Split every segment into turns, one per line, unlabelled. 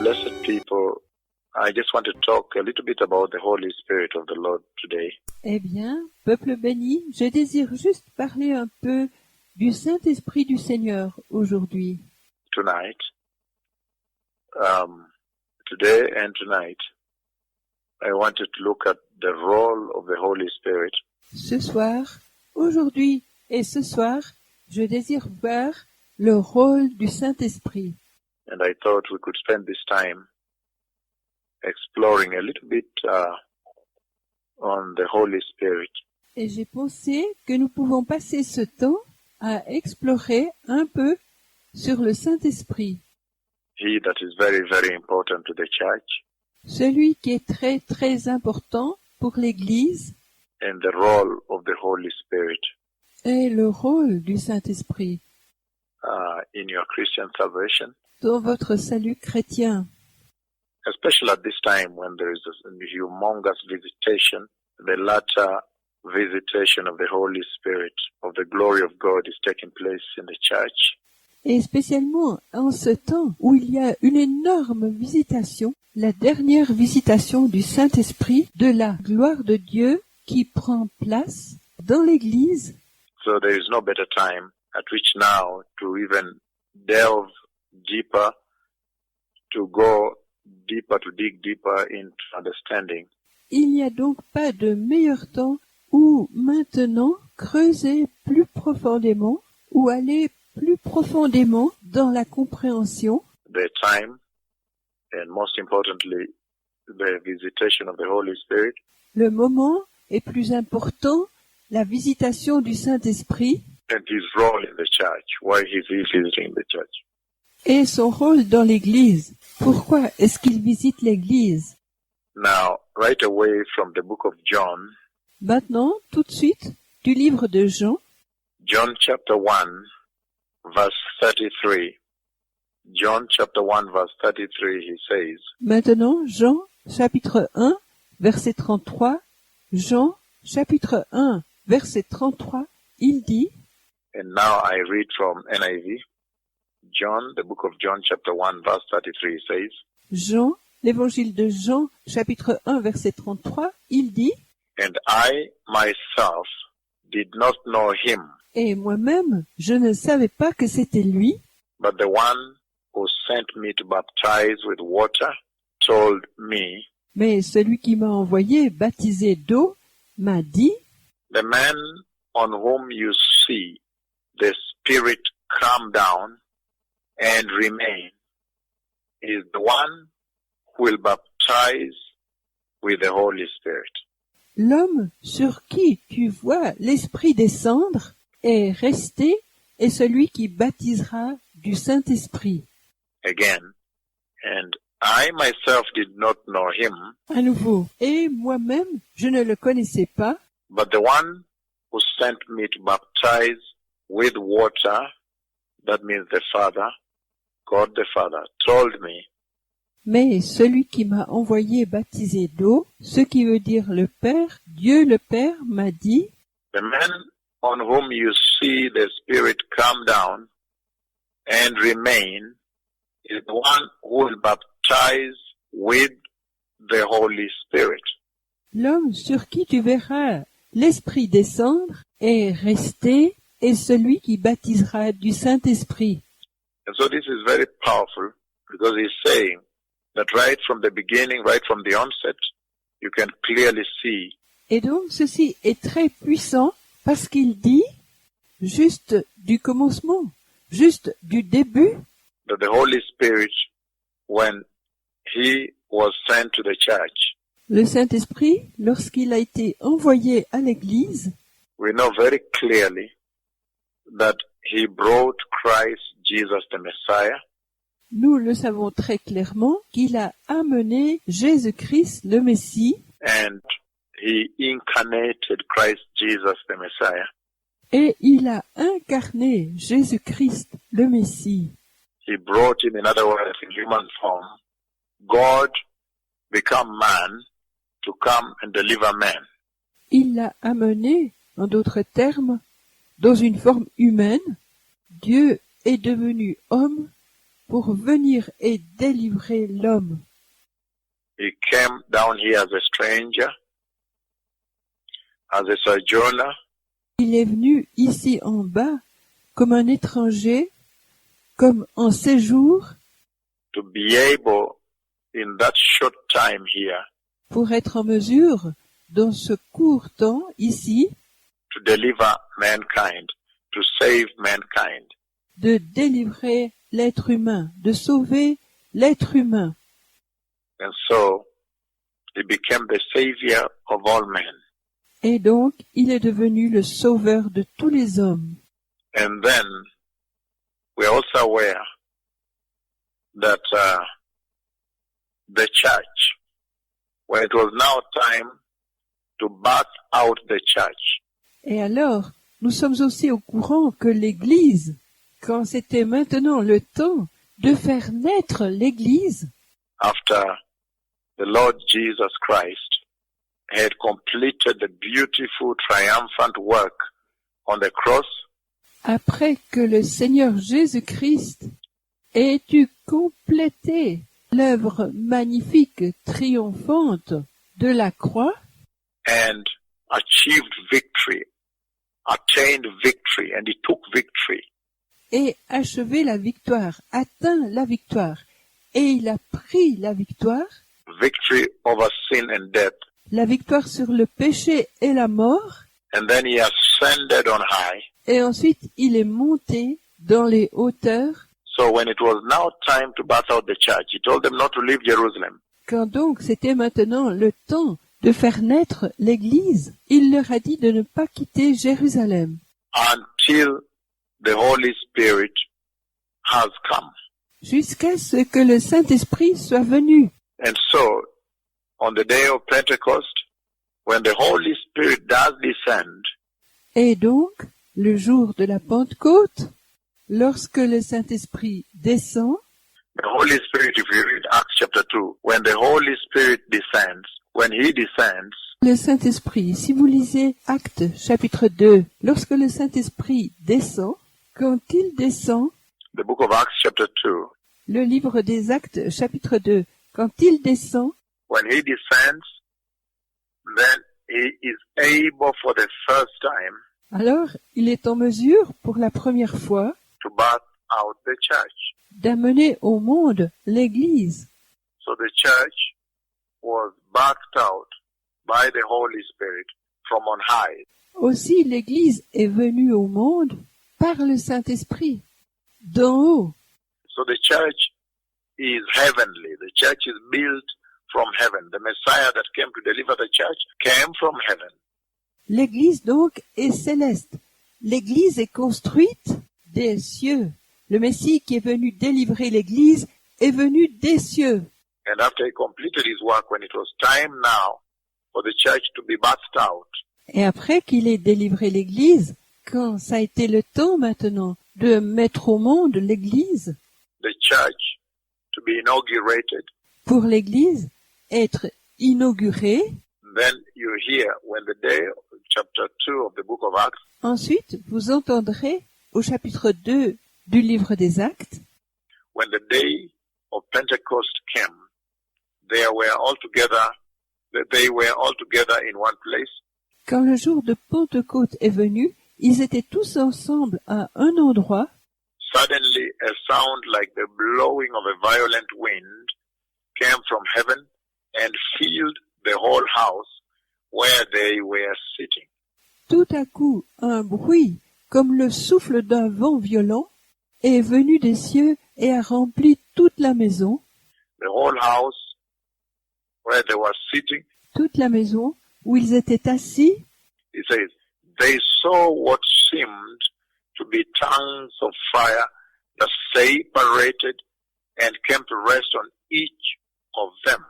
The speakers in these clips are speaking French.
blessed people, I just want to talk a little bit about the Holy Spirit of the Lord today.
Eh bien, peuple béni, je désire juste parler un peu du Saint-Esprit du Seigneur aujourd'hui.
Tonight, today and tonight, I wanted to look at the role of the Holy Spirit
Ce soir, aujourd'hui et ce soir, je désire voir le rôle du Saint-Esprit.
and I thought we could spend this time exploring a little bit on the Holy Spirit.
Et j'ai pensé que nous pouvons passer ce temps à explorer un peu sur le Saint-Esprit,
He that is very, very important to the church,
celui qui est très très important pour l'Église,
and the role of the Holy Spirit
et le rôle du Saint-Esprit
in your Christian salvation,
dans votre salut chrétien.
especially at this time when there is a humongous visitation, the latter visitation of the Holy Spirit, of the glory of God is taking place in the church.
Et spécialement en ce temps où il y a une énorme visitation, la dernière visitation du Saint-Esprit, de la gloire de Dieu qui prend place dans l'Église.
So there is no better time at which now to even delve deeper, to go deeper, to dig deeper into understanding
Il n'y a donc pas de meilleur temps où maintenant creuser plus profondément ou aller plus profondément dans la compréhension
the time and most importantly the visitation of the Holy Spirit
le moment est plus important, la visitation du Saint-Esprit
and his role in the church, why he is visiting the church.
et son rôle dans l'Église. Pourquoi est-ce qu'il visite l'Église?
Now, right away from the book of John,
Maintenant, tout de suite, du livre de Jean,
John chapter 1, verse 33. John chapter 1, verse 33, he says,
maintenant, Jean, chapitre 1, verset 33, Jean, chapitre 1, verset 33, il dit,
and now I read from NIV, John, the book of John chapter 1, verse 33 says,
Jean, l'évangile de Jean, chapitre 1, verset 33, il dit,
and I myself did not know him,
et moi-même, je ne savais pas que c'était lui,
but the one who sent me to baptize with water told me,
mais celui qui m'a envoyé baptiser d'eau m'a dit,
the man on whom you see the Spirit come down and remain is the one who will baptize with the Holy Spirit.
l'homme sur qui tu vois l'Esprit descendre et rester est celui qui baptisera du Saint-Esprit.
Again, and I myself did not know him,
À nouveau, et moi-même, je ne le connaissais pas,
but the one who sent me to baptize with water, that means the Father, God the Father, told me,
mais celui qui m'a envoyé baptiser d'eau, ce qui veut dire le Père, Dieu le Père m'a dit,
the man on whom you see the Spirit come down and remain is the one who will baptize with the Holy Spirit.
l'homme sur qui tu verras l'Esprit descendre et rester est celui qui baptisera du Saint-Esprit.
And so this is very powerful because he's saying that right from the beginning, right from the onset, you can clearly see
Et donc ceci est très puissant parce qu'il dit, juste du commencement, juste du début,
that the Holy Spirit, when he was sent to the church,
le Saint-Esprit, lorsqu'il a été envoyé à l'Église,
we know very clearly that he brought Christ Jesus the Messiah,
nous le savons très clairement qu'il a amené Jésus-Christ le Messie
and he incarnated Christ Jesus the Messiah.
et il a incarné Jésus-Christ le Messie.
He brought him, in other words, in human form, God become man to come and deliver man.
Il l'a amené, en d'autres termes, dans une forme humaine. Dieu est devenu homme pour venir et délivrer l'homme.
He came down here as a stranger, as a sojourner,
Il est venu ici en bas comme un étranger, comme en séjour,
to be able, in that short time here,
pour être en mesure, dans ce court temps ici,
to deliver mankind, to save mankind.
de délivrer l'être humain, de sauver l'être humain.
And so, he became the savior of all men.
Et donc, il est devenu le sauveur de tous les hommes.
And then, we are also aware that the church, when it was now time to birth out the church,
Et alors, nous sommes aussi au courant que l'Église, quand c'était maintenant le temps de faire naître l'Église,
after the Lord Jesus Christ had completed the beautiful, triumphant work on the cross,
après que le Seigneur Jésus-Christ ait eu complété l'œuvre magnifique, triomphante de la croix,
and achieved victory, attained victory, and he took victory.
et achevé la victoire, atteint la victoire, et il a pris la victoire,
Victory over sin and death.
la victoire sur le péché et la mort,
And then he ascended on high.
et ensuite il est monté dans les hauteurs.
So when it was now time to birth out the church, he told them not to leave Jerusalem.
Quand donc c'était maintenant le temps de faire naître l'Église, il leur a dit de ne pas quitter Jérusalem
Until the Holy Spirit has come.
jusqu'à ce que le Saint-Esprit soit venu.
And so, on the day of Pentecost, when the Holy Spirit does descend,
Et donc, le jour de la Pentecôte, lorsque le Saint-Esprit descend,
the Holy Spirit, if you read Acts chapter 2, when the Holy Spirit descends, when he descends,
le Saint-Esprit, si vous lisez Actes chapitre 2, lorsque le Saint-Esprit descend, quand il descend,
the book of Acts chapter 2,
le livre des Actes chapitre 2, quand il descend,
when he descends, then he is able for the first time
alors il est en mesure, pour la première fois,
to birth out the church.
d'amener au monde l'Église.
So the church was birthed out by the Holy Spirit from on high.
Aussi l'Église est venue au monde par le Saint-Esprit, d'en haut.
So the church is heavenly. The church is built from heaven. The Messiah that came to deliver the church came from heaven.
L'Église donc est céleste. L'Église est construite des cieux. Le Messie qui est venu délivrer l'Église est venu des cieux.
And after he completed his work, when it was time now for the church to be birthed out,
Et après qu'il ait délivré l'Église, quand ça a été le temps maintenant de mettre au monde l'Église,
the church to be inaugurated,
pour l'Église être inaugurée,
then you hear when the day, chapter 2 of the book of Acts,
ensuite vous entendrez au chapitre 2 du livre des Actes,
when the day of Pentecost came, they were all together in one place.
quand le jour de Pentecôte est venu, ils étaient tous ensemble à un endroit.
Suddenly a sound like the blowing of a violent wind came from heaven and filled the whole house where they were sitting.
Tout à coup, un bruit, comme le souffle d'un vent violent, est venu des cieux et a rempli toute la maison,
The whole house where they were sitting,
toute la maison où ils étaient assis.
it says, they saw what seemed to be tongues of fire that separated and came to rest on each of them.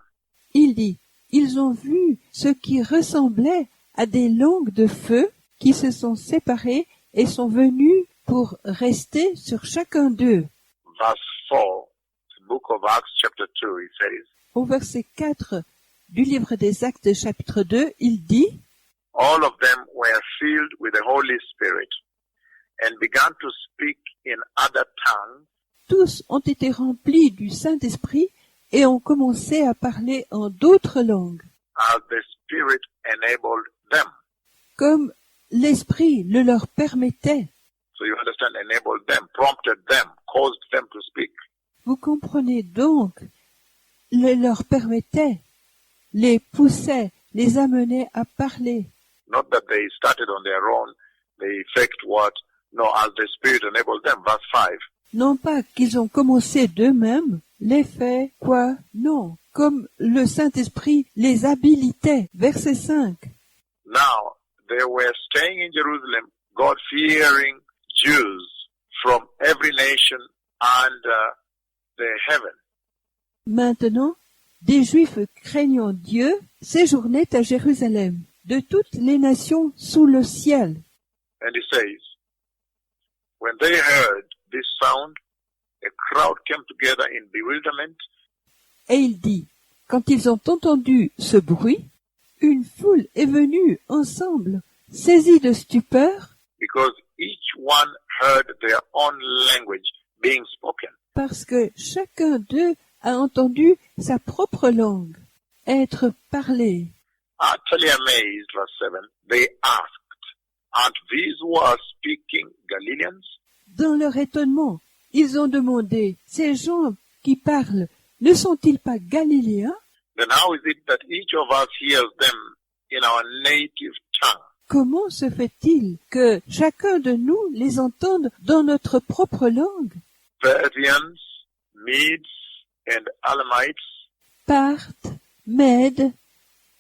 Il dit, ils ont vu ce qui ressemblait à des langues de feu qui se sont séparées et sont venues pour rester sur chacun d'eux.
Verse 4, the book of Acts chapter 2, it says,
Au verset 4 du livre des Actes chapitre 2, il dit,
all of them were filled with the Holy Spirit and began to speak in other tongues
tous ont été remplis du Saint-Esprit et ont commencé à parler en d'autres langues,
as the Spirit enabled them.
comme l'Esprit le leur permettait.
So you understand, enabled them, prompted them, caused them to speak.
Vous comprenez donc, le leur permettait, les poussait, les amenait à parler.
Not that they started on their own, they faked what? No, as the Spirit enabled them. Verse 5.
Non pas qu'ils ont commencé d'eux-mêmes, les faits, quoi, non, comme le Saint-Esprit les habilitait. Verset 5.
Now, they were staying in Jerusalem, God-fearing Jews from every nation under the heaven.
Maintenant, des Juifs craignant Dieu séjournaient à Jérusalem, de toutes les nations sous le ciel.
And he says, when they heard this sound, a crowd came together in bewilderment,
Et il dit, quand ils ont entendu ce bruit, une foule est venue ensemble, saisie de stupeur,
because each one heard their own language being spoken.
parce que chacun d'eux a entendu sa propre langue être parlée.
Utterly amazed, verse 7, they asked, aren't these who are speaking Galileans?
Dans leur étonnement, ils ont demandé, ces gens qui parlent, ne sont-ils pas galiléens?
Then how is it that each of us hears them in our native tongue?
Comment se fait-il que chacun de nous les entende dans notre propre langue?
Parthians, Medes, and Elamites,
Parthes, Mèdes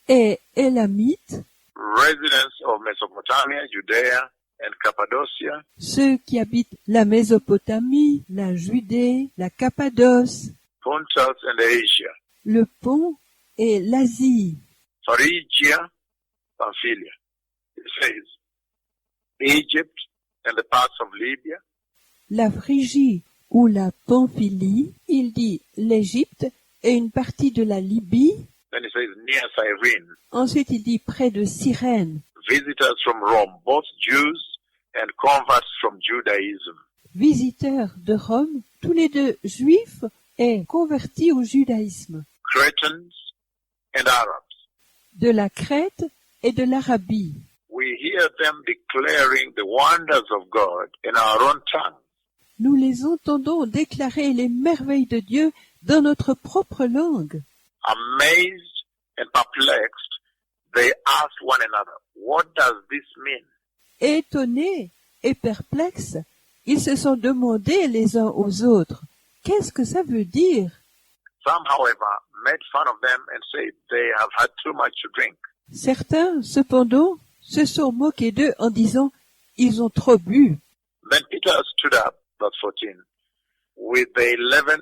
et Élamites,
residents of Mesopotamia, Judea, and Cappadocia,
ceux qui habitent la Mésopotamie, la Judée, la Cappadoce,
Pontus and Asia,
le Pont et l'Asie,
Phrygia, Pamphylia. It says, Egypt and the parts of Libya,
la Phrygie ou la Pamphylie, il dit l'Égypte et une partie de la Libye,
then it says near Cyrene,
ensuite il dit près de Cyrène,
visitors from Rome, both Jews and converts from Judaism.
visiteurs de Rome, tous les deux juifs et convertis au judaïsme,
Cretans and Arabs.
de la Crète et de l'Arabie.
We hear them declaring the wonders of God in our own tongue.
Nous les entendons déclarer les merveilles de Dieu dans notre propre langue.
Amazed and perplexed, they asked one another, what does this mean?
Étonnés et perplexes, ils se sont demandé les uns aux autres, qu'est-ce que ça veut dire?
Some, however, made fun of them and said they have had too much to drink.
Certains, cependant, se sont moqués d'eux en disant, ils ont trop bu.
Then Peter stood up, verse 14, with the 11,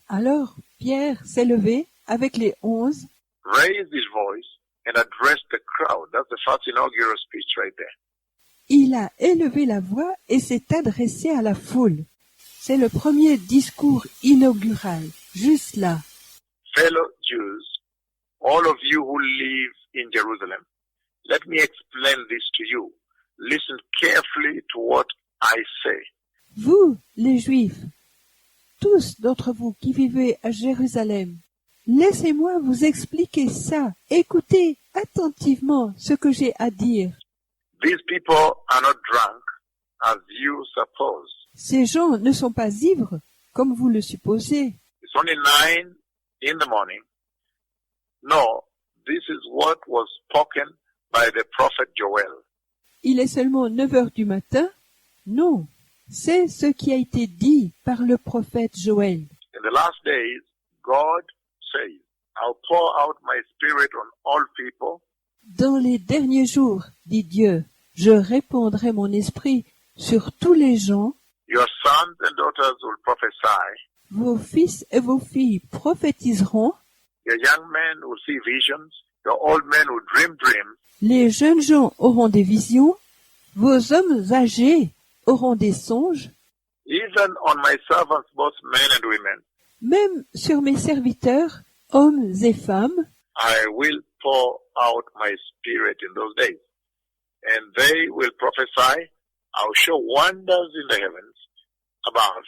Alors Pierre s'est levé avec les 11,
raised his voice and addressed the crowd. That's the first inaugural speech right there.
il a élevé la voix et s'est adressé à la foule. C'est le premier discours inaugural, juste là.
Fellow Jews, all of you who live in Jerusalem, let me explain this to you. Listen carefully to what I say.
Vous, les Juifs, tous d'entre vous qui vivez à Jérusalem, laissez-moi vous expliquer ça. Écoutez attentivement ce que j'ai à dire.
These people are not drunk, as you suppose.
Ces gens ne sont pas ivres, comme vous le supposez.
It's only 9 in the morning. No, this is what was spoken by the prophet Joel.
Il est seulement 9 heures du matin? Non, c'est ce qui a été dit par le prophète Joël.
In the last days, God says, I'll pour out my spirit on all people.
Dans les derniers jours, dit Dieu, je répandrai mon esprit sur tous les gens.
Your sons and daughters will prophesy.
Vos fils et vos filles prophétiseront.
Your young men will see visions. Your old men will dream dreams.
Les jeunes gens auront des visions. Vos hommes âgés auront des songes.
Even on my servants, both men and women,
Même sur mes serviteurs, hommes et femmes,
I will pour out my spirit in those days. And they will prophesy. I'll show wonders in the heavens above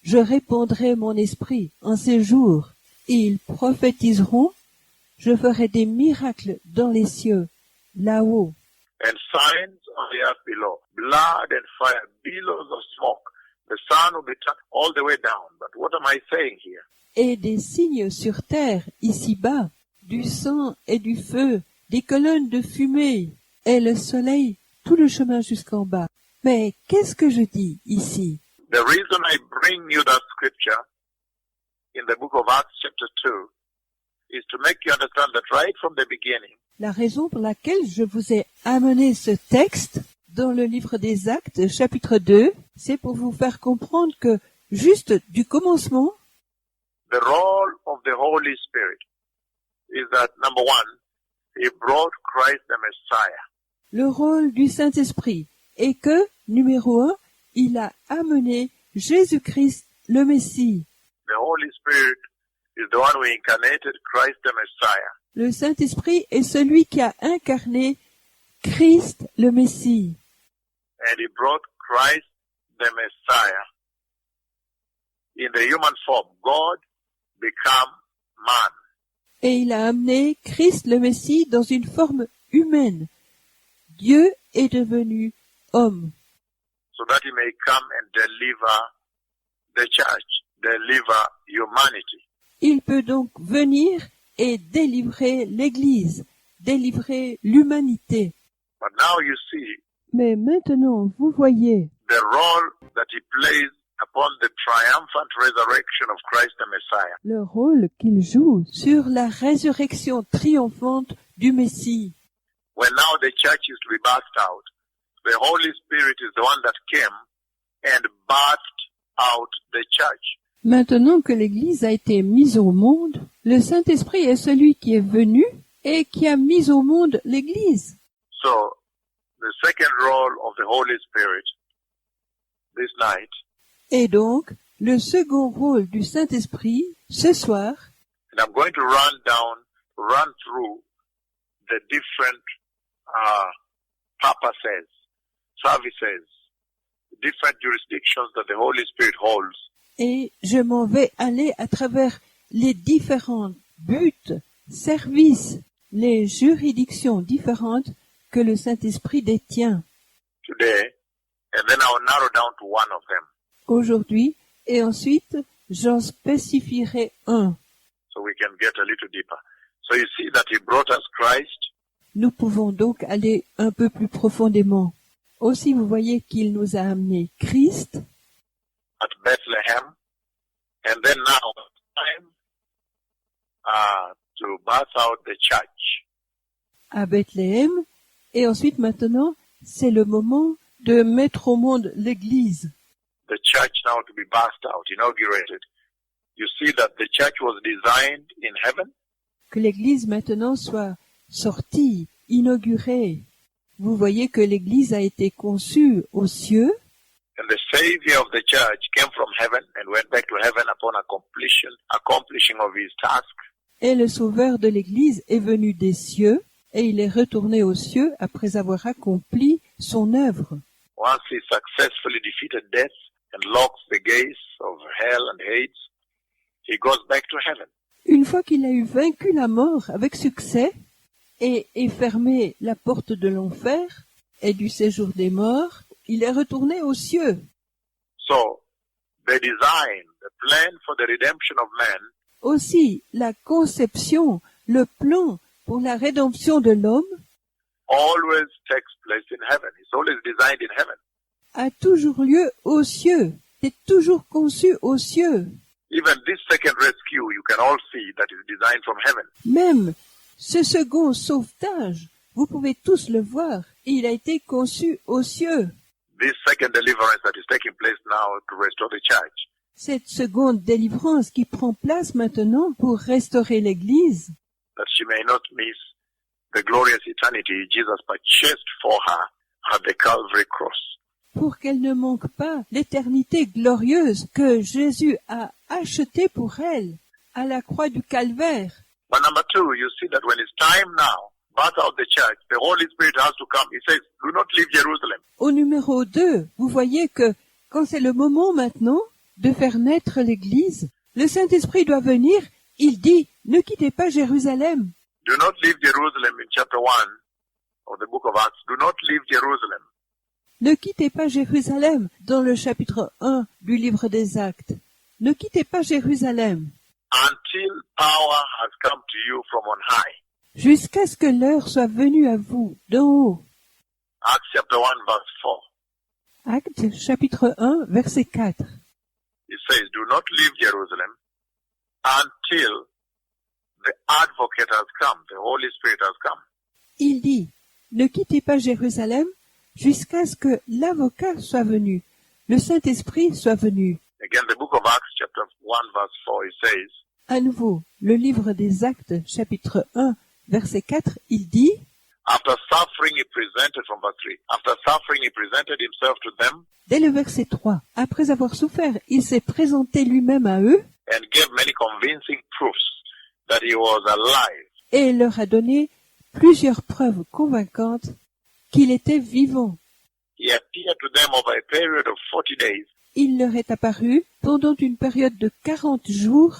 je répandrai mon esprit en ces jours, et ils prophétiseront, je ferai des miracles dans les cieux, là-haut,
and signs on the earth below, blood and fire, billows of smoke. The sun will be turned all the way down. But what am I saying here?
et des signes sur terre, ici-bas, du sang et du feu, des colonnes de fumée, et le soleil, tout le chemin jusqu'en bas. Mais qu'est-ce que je dis ici?
The reason I bring you that scripture in the book of Acts chapter 2 is to make you understand that right from the beginning,
La raison pour laquelle je vous ai amené ce texte dans le livre des Actes, chapitre 2, c'est pour vous faire comprendre que, juste du commencement,
the role of the Holy Spirit is that, number one, he brought Christ the Messiah.
le rôle du Saint-Esprit est que, numéro 1, il a amené Jésus-Christ, le Messie.
The Holy Spirit is the one who incarnated Christ the Messiah.
Le Saint-Esprit est celui qui a incarné Christ, le Messie.
And he brought Christ the Messiah in the human form. God became man.
Et il a amené Christ, le Messie, dans une forme humaine. Dieu est devenu homme,
So that he may come and deliver the church, deliver humanity.
il peut donc venir et délivrer l'Église, délivrer l'humanité.
But now you see
Mais maintenant, vous voyez
the role that he plays upon the triumphant resurrection of Christ the Messiah.
le rôle qu'il joue sur la résurrection triomphante du Messie.
When now the church is to be birthed out, the Holy Spirit is the one that came and birthed out the church.
Maintenant que l'Église a été mise au monde, le Saint-Esprit est celui qui est venu et qui a mis au monde l'Église.
So, the second role of the Holy Spirit this night
Et donc, le second rôle du Saint-Esprit, ce soir,
and I'm going to run through the different purposes, services, different jurisdictions that the Holy Spirit holds.
et je m'en vais aller à travers les différents buts, services, les juridictions différentes que le Saint-Esprit détient
Today, and then I'll narrow down to one of them.
aujourd'hui, et ensuite j'en spécifierai un.
So we can get a little deeper. So you see that he brought us Christ.
Nous pouvons donc aller un peu plus profondément. Aussi, vous voyez qu'il nous a amené Christ
At Bethlehem, and then now time to birth out the church.
à Bethléem, et ensuite maintenant, c'est le moment de mettre au monde l'Église.
The church now to be birthed out, inaugurated. You see that the church was designed in heaven,
Que l'Église maintenant soit sortie, inaugurée. Vous voyez que l'Église a été conçue aux cieux,
and the Savior of the church came from heaven and went back to heaven upon accomplishing of his task.
et le Sauveur de l'Église est venu des cieux, et il est retourné aux cieux après avoir accompli son œuvre.
Once he successfully defeated death and locks the gates of hell and Hades, he goes back to heaven.
Une fois qu'il a eu vaincu la mort avec succès et fermé la porte de l'enfer et du séjour des morts, il est retourné aux cieux.
So, the design, the plan for the redemption of man
Aussi, la conception, le plan pour la rédemption de l'homme
always takes place in heaven. It's always designed in heaven.
a toujours lieu aux cieux, est toujours conçu aux cieux.
Even this second rescue, you can all see that is designed from heaven.
Même ce second sauvetage, vous pouvez tous le voir, il a été conçu aux cieux.
This second deliverance that is taking place now to restore the church,
Cette seconde délivrance qui prend place maintenant pour restaurer l'Église,
that she may not miss the glorious eternity Jesus purchased for her at the Calvary cross.
pour qu'elle ne manque pas l'éternité glorieuse que Jésus a achetée pour elle à la croix du Calvaire.
But number two, you see that when it's time now, birth out the church, the Holy Spirit has to come. He says, do not leave Jerusalem.
Au numéro 2, vous voyez que quand c'est le moment maintenant de faire naître l'Église, le Saint-Esprit doit venir. Il dit, ne quittez pas Jérusalem.
Do not leave Jerusalem in chapter 1 of the book of Acts. Do not leave Jerusalem.
Ne quittez pas Jérusalem dans le chapitre 1 du livre des Actes. Ne quittez pas Jérusalem
Until power has come to you from on high.
jusqu'à ce que l'heure soit venue à vous d'en haut.
Acts chapter 1 verse 4.
Actes chapitre 1 verset 4.
It says, do not leave Jerusalem until the advocate has come, the Holy Spirit has come.
Il dit, ne quittez pas Jérusalem jusqu'à ce que l'avocat soit venu, le Saint-Esprit soit venu.
Again, the book of Acts chapter 1 verse 4, it says,
À nouveau, le livre des Actes chapitre 1 verset 4, il dit,
after suffering he presented, from verse 3, after suffering he presented himself to them
dès le verset 3, après avoir souffert, il s'est présenté lui-même à eux
and gave many convincing proofs that he was alive.
et leur a donné plusieurs preuves convaincantes qu'il était vivant.
He appeared to them over a period of 40 days
Il leur est apparu pendant une période de 40 jours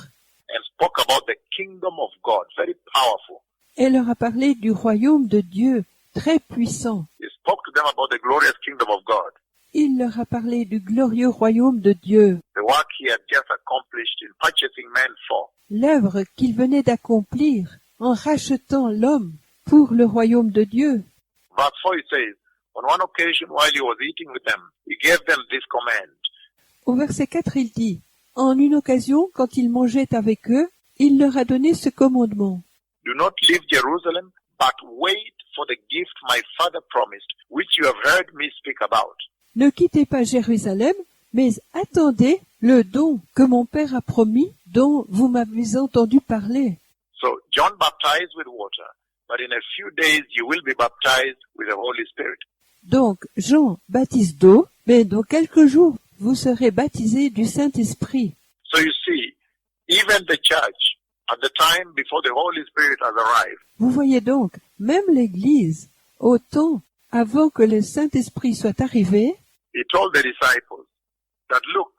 and spoke about the kingdom of God, very powerful.
et leur a parlé du royaume de Dieu, très puissant.
He spoke to them about the glorious kingdom of God,
Il leur a parlé du glorieux royaume de Dieu,
the work he had just accomplished in purchasing men for.
l'œuvre qu'il venait d'accomplir en rachetant l'homme pour le royaume de Dieu.
Verse 4 it says, on one occasion while he was eating with them, he gave them this command.
Au verset 4, il dit, en une occasion, quand il mangeait avec eux, il leur a donné ce commandement.
Do not leave Jerusalem, but wait for the gift my father promised, which you have heard me speak about.
Ne quittez pas Jérusalem, mais attendez le don que mon Père a promis, dont vous m'avez entendu parler.
So John baptized with water, but in a few days you will be baptized with the Holy Spirit.
Donc, Jean baptise d'eau, mais dans quelques jours, vous serez baptisés du Saint-Esprit.
So you see, even the church, at the time before the Holy Spirit has arrived,
Vous voyez donc, même l'Église, au temps avant que le Saint-Esprit soit arrivé,
he told the disciples that, look,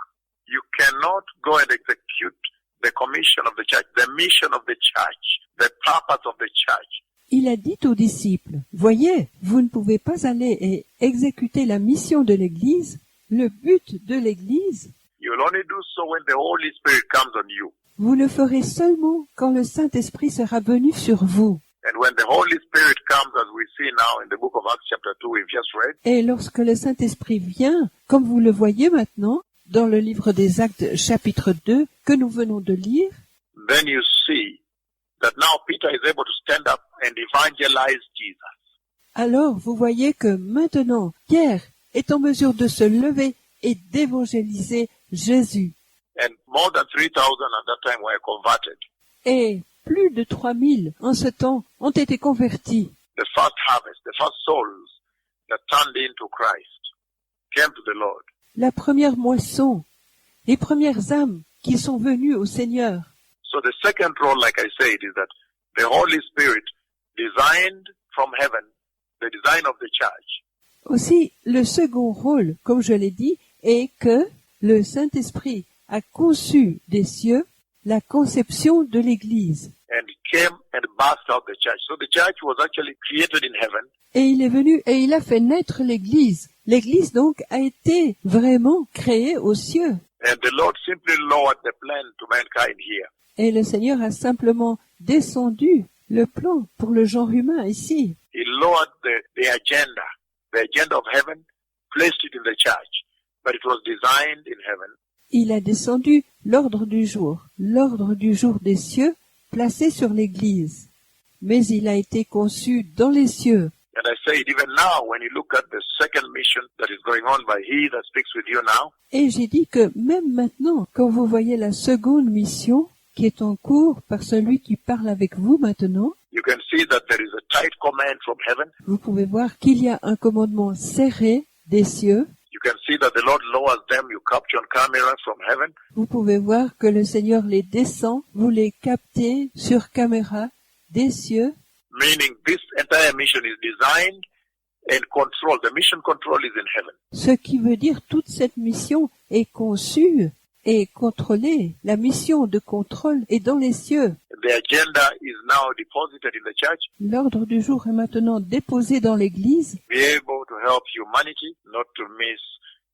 you cannot go and execute the commission of the church, the mission of the church, the purpose of the church.
il a dit aux disciples, voyez, vous ne pouvez pas aller et exécuter la mission de l'Église, le but de l'Église,
You'll only do so when the Holy Spirit comes on you.
vous le ferez seulement quand le Saint-Esprit sera venu sur vous.
And when the Holy Spirit comes, as we see now in the book of Acts chapter 2, we've just read,
Et lorsque le Saint-Esprit vient, comme vous le voyez maintenant, dans le livre des Actes chapitre 2 que nous venons de lire,
then you see that now Peter is able to stand up and evangelize Jesus.
alors vous voyez que maintenant Pierre est en mesure de se lever et d'évangéliser Jésus.
And more than 3,000 at that time were converted.
Et plus de 3000 en ce temps ont été convertis.
The first harvest, the first souls that turned into Christ came to the Lord.
La première moisson, les premières âmes qui sont venues au Seigneur.
So the second role, like I said, is that the Holy Spirit designed from heaven the design of the church.
Aussi, le second rôle, comme je l'ai dit, est que le Saint-Esprit a conçu des cieux la conception de l'Église.
And came and birthed out the church. So the church was actually created in heaven.
Et il est venu et il a fait naître l'Église. L'Église donc a été vraiment créée aux cieux.
And the Lord simply lowered the plan to mankind here.
Et le Seigneur a simplement descendu le plan pour le genre humain ici.
He lowered the agenda of heaven, placed it in the church. But it was designed in heaven.
Il a descendu l'ordre du jour des cieux, placé sur l'Église. Mais il a été conçu dans les cieux.
And I say it even now, when you look at the second mission that is going on by He that speaks with you now,
Et j'ai dit que même maintenant, quand vous voyez la seconde mission qui est en cours par celui qui parle avec vous maintenant,
you can see that there is a tight command from heaven.
vous pouvez voir qu'il y a un commandement serré des cieux.
You can see that the Lord lowers them, you capture on camera from heaven.
Vous pouvez voir que le Seigneur les descend, vous les captez sur caméra des cieux.
Meaning this entire mission is designed and controlled. The mission control is in heaven.
Ce qui veut dire toute cette mission est conçue et contrôler. La mission de contrôle est dans les cieux.
The agenda is now deposited in the church.
L'ordre du jour est maintenant déposé dans l'Église
Be able to help humanity not to miss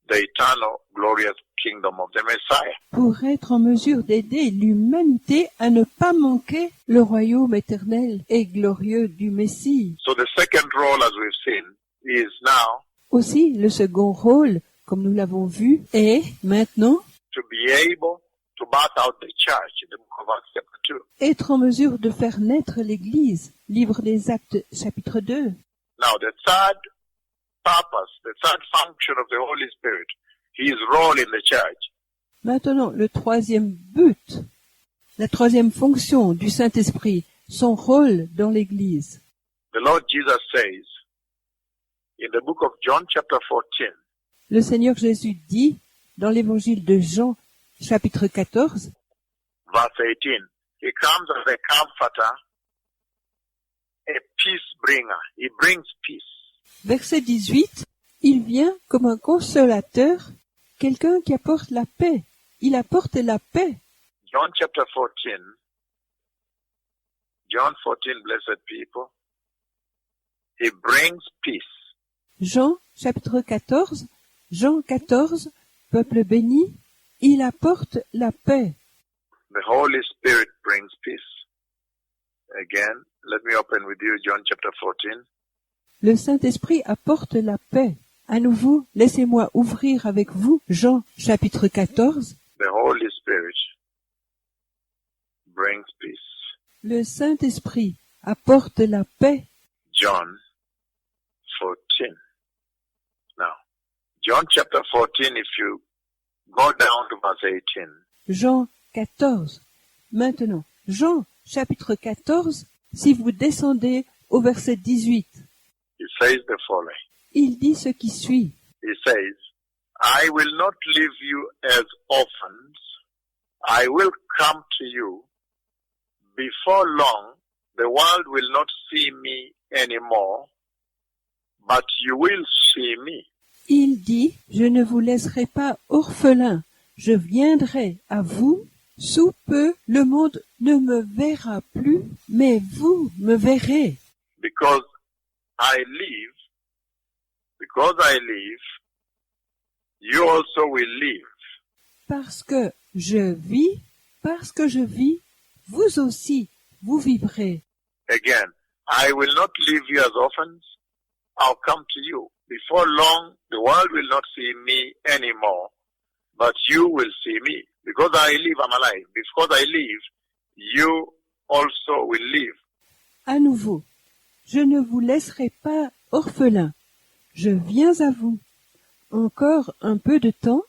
the eternal glorious kingdom of the Messiah.
pour être en mesure d'aider l'humanité à ne pas manquer le royaume éternel et glorieux du Messie.
So the second role, as we've seen, is now
Aussi, le second rôle, comme nous l'avons vu, est maintenant
to be able to birth out the church in the book of Acts chapter 2.
être en mesure de faire naître l'Église. Livre des Actes, chapitre 2.
Now the third purpose, the third function of the Holy Spirit, his role in the church,
Maintenant, le troisième but, la troisième fonction du Saint-Esprit, son rôle dans l'Église.
the Lord Jesus says in the book of John chapter 14,
Le Seigneur Jésus dit dans l'évangile de Jean, chapitre 14,
verse 18, he comes as a comforter, a peace bringer. He brings peace.
verset 18, il vient comme un consolateur, quelqu'un qui apporte la paix. Il apporte la paix.
John chapter 14, John 14, blessed people, he brings peace.
Jean, chapitre 14, Jean 14, peuple béni, il apporte la paix.
The Holy Spirit brings peace. Again, let me open with you John chapter 14.
Le Saint-Esprit apporte la paix. À nouveau, laissez-moi ouvrir avec vous Jean, chapitre 14.
The Holy Spirit brings peace.
Le Saint-Esprit apporte la paix.
John 14. Now, John chapter 14, if you go down to verse 18,
Jean 14. Maintenant, Jean, chapitre 14, si vous descendez au verset 18,
he says the following.
il dit ce qui suit.
He says, I will not leave you as orphans. I will come to you. Before long, the world will not see me anymore, but you will see me.
Il dit, je ne vous laisserai pas orphelins, je viendrai à vous. Sous peu, le monde ne me verra plus, mais vous me verrez.
Because I live, you also will live.
Parce que je vis, vous aussi, vous vivrez.
Again, I will not leave you as orphans. I'll come to you. Before long, the world will not see me anymore, but you will see me. Because I live, I'm alive. Because I live, you also will live.
À nouveau, je ne vous laisserai pas orphelins. Je viens à vous. Encore un peu de temps,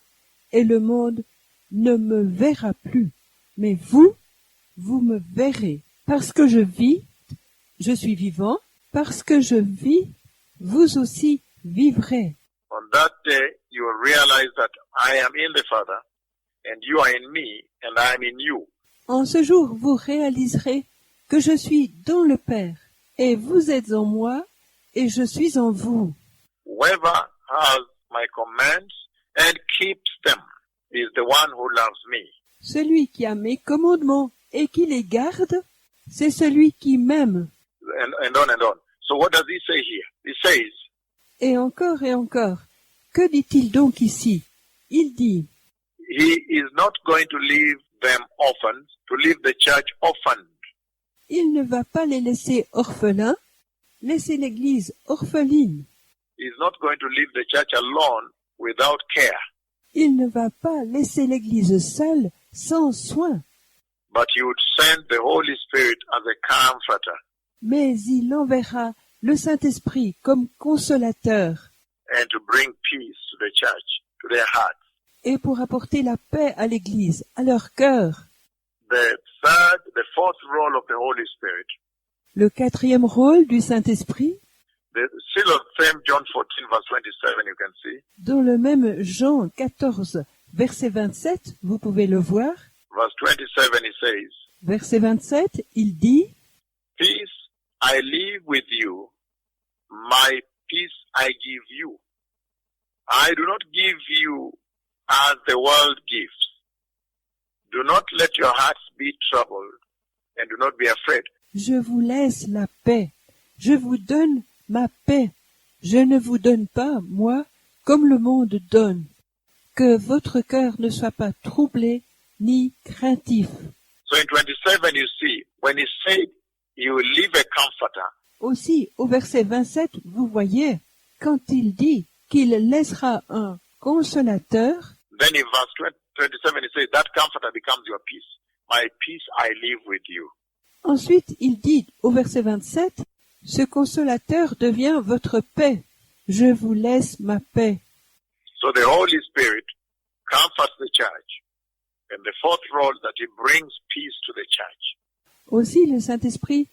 et le monde ne me verra plus. Mais vous me verrez. Parce que je vis, je suis vivant. Parce que je vis, vous aussi vivrez.
On that day, you will realize that I am in the Father, and you are in me, and I am in you.
En ce jour, vous réaliserez que je suis dans le Père, et vous êtes en moi, et je suis en vous.
Whoever has my commands and keeps them is the one who loves me.
Celui qui a mes commandements et qui les garde, c'est celui qui m'aime.
And on and on. So what does he say here? He says,
Et encore, que dit-il donc ici? Il dit,
he is not going to leave them orphans, to leave the church orphaned.
il ne va pas les laisser orphelins, laisser l'Église orpheline.
He is not going to leave the church alone without care,
Il ne va pas laisser l'Église seule, sans soin,
but he would send the Holy Spirit as a comforter
mais il enverra le Saint-Esprit comme consolateur
and to bring peace to the church, to their hearts.
et pour apporter la paix à l'Église, à leur cœur.
The fourth role of the Holy Spirit,
Le quatrième rôle du Saint-Esprit,
still of same John 14 verse 27, you can see.
dans le même Jean 14, verset 27, vous pouvez le voir.
Verse 27, he says,
Verset 27, il dit,
peace I leave with you, my peace I give you. I do not give you as the world gives. Do not let your hearts be troubled, and do not be afraid.
Je vous laisse la paix. Je vous donne ma paix. Je ne vous donne pas, moi, comme le monde donne. Que votre cœur ne soit pas troublé ni craintif.
So in 27 you see, when he said he will leave a comforter,
Aussi, au verset 27, vous voyez, quand il dit qu'il laissera un consolateur,
then in verse 27 he says, that comforter becomes your peace. My peace I leave with you.
ensuite il dit au verset 27, ce consolateur devient votre paix. Je vous laisse ma paix.
So the Holy Spirit comforts the church. And the fourth role, that he brings peace to the church.
Aussi, le Saint-Esprit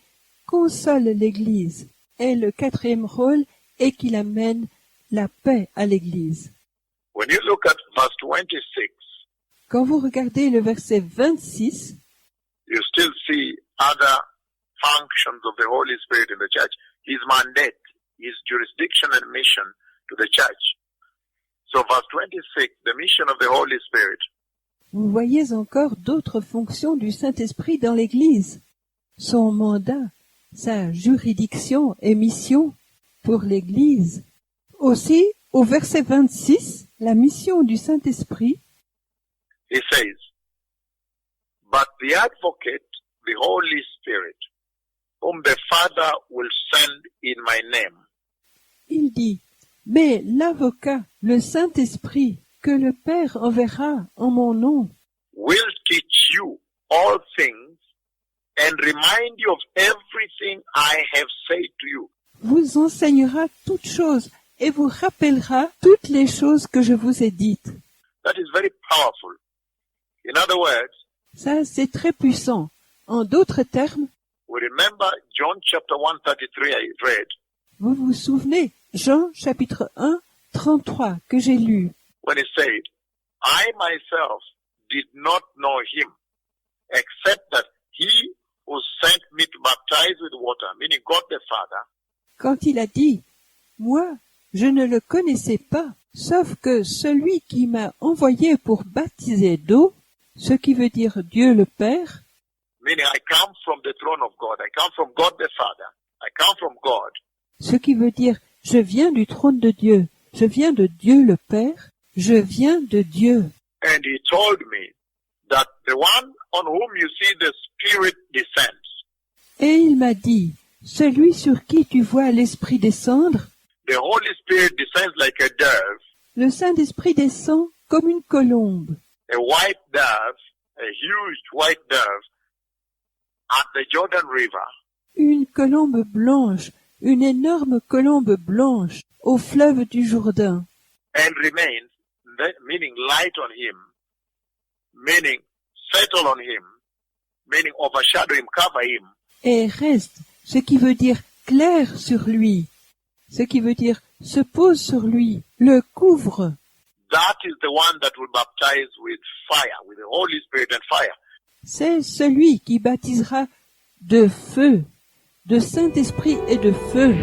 console l'Église. Et le quatrième rôle est qu'il amène la paix à l'Église.
When you look at verse 26,
Quand vous regardez le verset 26,
you still see other functions of the Holy Spirit in the church. His mandate, his jurisdiction and mission to the church. So verse 26, the mission of the Holy Spirit,
vous voyez encore d'autres fonctions du Saint-Esprit dans l'Église. Son mandat, sa juridiction et mission pour l'Église. Aussi, au verset 26, la mission du Saint-Esprit,
he says, but the advocate, the Holy Spirit, whom the Father will send in my name,
il dit, mais l'avocat, le Saint-Esprit, que le Père enverra en mon nom,
will teach you all things and remind you of everything I have said to you.
vous enseignera toutes choses et vous rappellera toutes les choses que je vous ai dites.
That is very powerful. In other words,
Ça, c'est très puissant. En d'autres termes,
we remember John chapter 1:33 I read,
vous vous souvenez, Jean chapitre 1, 33, que j'ai lu.
when he said, I myself did not know him, except that he who sent me to baptize with water, meaning God the Father,
Quand il a dit, moi, je ne le connaissais pas, sauf que celui qui m'a envoyé pour baptiser d'eau, ce qui veut dire Dieu le Père,
meaning I come from the throne of God, I come from God the Father, I come from God,
ce qui veut dire je viens du trône de Dieu, je viens de Dieu le Père, je viens de Dieu.
and he told me that the one on whom you see the Spirit descends,
Et il m'a dit, celui sur qui tu vois l'Esprit descendre,
the Holy Spirit descends like a dove,
le Saint-Esprit descend comme une colombe,
a white dove, a huge white dove, at the Jordan River,
une colombe blanche, une énorme colombe blanche au fleuve du Jourdain,
and remains, meaning light on him, meaning settle on him, meaning overshadow him, cover him,
et reste, ce qui veut dire clair sur lui, ce qui veut dire se pose sur lui, le couvre.
that is the one that will baptize with fire, with the Holy Spirit and fire.
C'est celui qui baptisera de feu, de Saint-Esprit et de feu.